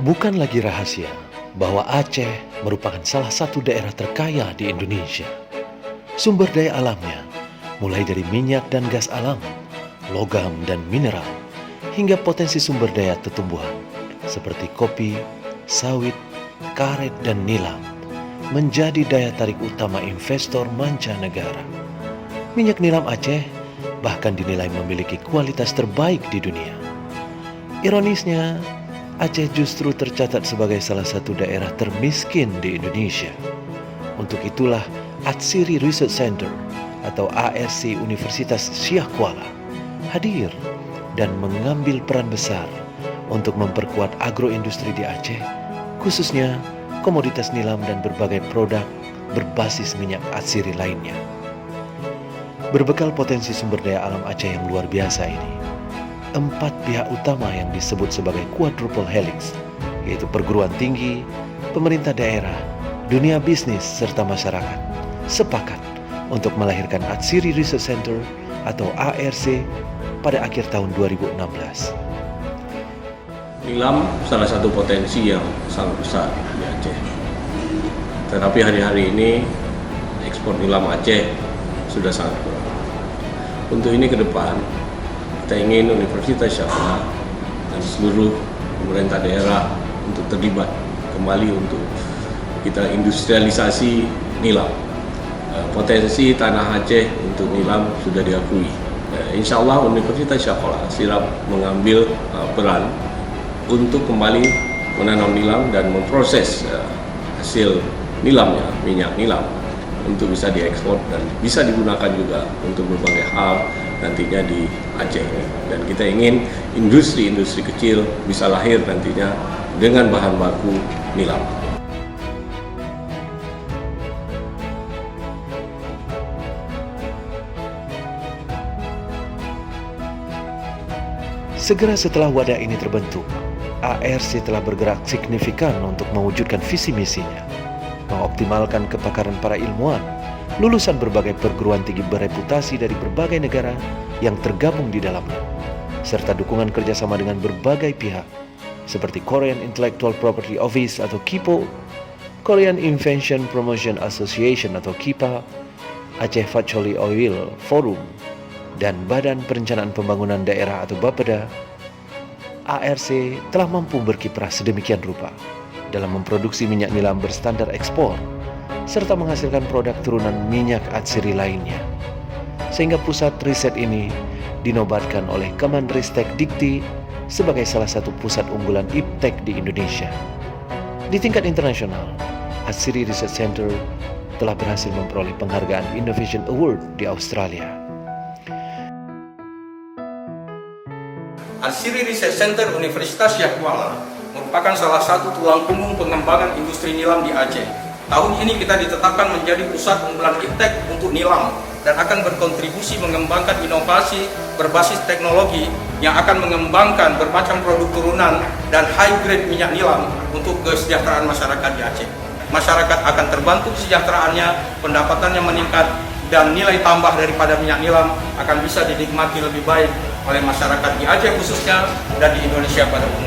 Bukan lagi rahasia bahwa Aceh merupakan salah satu daerah terkaya di Indonesia. Sumber daya alamnya, mulai dari minyak dan gas alam, logam dan mineral, hingga potensi sumber daya tumbuhan seperti kopi, sawit, karet, dan nilam, menjadi daya tarik utama investor mancanegara. Minyak nilam Aceh bahkan dinilai memiliki kualitas terbaik di dunia. Ironisnya, Aceh justru tercatat sebagai salah satu daerah termiskin di Indonesia. Untuk itulah Atsiri Research Center atau ARC Universitas Syah Kuala hadir dan mengambil peran besar untuk memperkuat agroindustri di Aceh, khususnya komoditas nilam dan berbagai produk berbasis minyak atsiri lainnya. Berbekal potensi sumber daya alam Aceh yang luar biasa ini, 4 pihak utama yang disebut sebagai quadruple helix, yaitu perguruan tinggi, pemerintah daerah, dunia bisnis, serta masyarakat, sepakat untuk melahirkan Atsiri Research Center atau ARC pada akhir tahun 2016. Nilam salah satu potensi yang sangat besar di Aceh. Tetapi hari-hari ini ekspor nilam Aceh sudah sangat kurang. Untuk ini ke depan, kita ingin Universitas Syah Kuala dan seluruh pemerintah daerah untuk terlibat kembali untuk kita industrialisasi nilam. Potensi tanah Aceh untuk nilam sudah diakui. Insya Allah Universitas Syah Kuala siap mengambil peran untuk kembali menanam nilam dan memproses hasil nilamnya, minyak nilam, untuk bisa diekspor dan bisa digunakan juga untuk berbagai hal nantinya di Aceh ini. Dan kita ingin industri-industri kecil bisa lahir nantinya dengan bahan baku nilam. Segera setelah wadah ini terbentuk, ARC telah bergerak signifikan untuk mewujudkan visi misinya, mengoptimalkan kepakaran para ilmuwan, lulusan berbagai perguruan tinggi bereputasi dari berbagai negara yang tergabung di dalamnya, serta dukungan kerjasama dengan berbagai pihak, seperti Korean Intellectual Property Office atau KIPO, Korean Invention Promotion Association atau KIPA, Aceh Fatchouli Oil Forum, dan Badan Perencanaan Pembangunan Daerah atau Bapeda. ARC telah mampu berkiprah sedemikian rupa dalam memproduksi minyak nilam berstandar ekspor, serta menghasilkan produk turunan minyak atsiri lainnya. Sehingga pusat riset ini dinobatkan oleh Kemenristek Dikti sebagai salah satu pusat unggulan iptek di Indonesia. Di tingkat internasional, Atsiri Research Center telah berhasil memperoleh penghargaan Innovation Award di Australia. Atsiri Research Center Universitas Syah Kuala merupakan salah satu tulang punggung pengembangan industri nilam di Aceh. Tahun ini kita ditetapkan menjadi pusat unggulan iptek untuk nilam dan akan berkontribusi mengembangkan inovasi berbasis teknologi yang akan mengembangkan bermacam produk turunan dan high grade minyak nilam untuk kesejahteraan masyarakat di Aceh. Masyarakat akan terbantu kesejahteraannya, pendapatannya meningkat, dan nilai tambah daripada minyak nilam akan bisa dinikmati lebih baik oleh masyarakat di Aceh khususnya dan di Indonesia pada umumnya.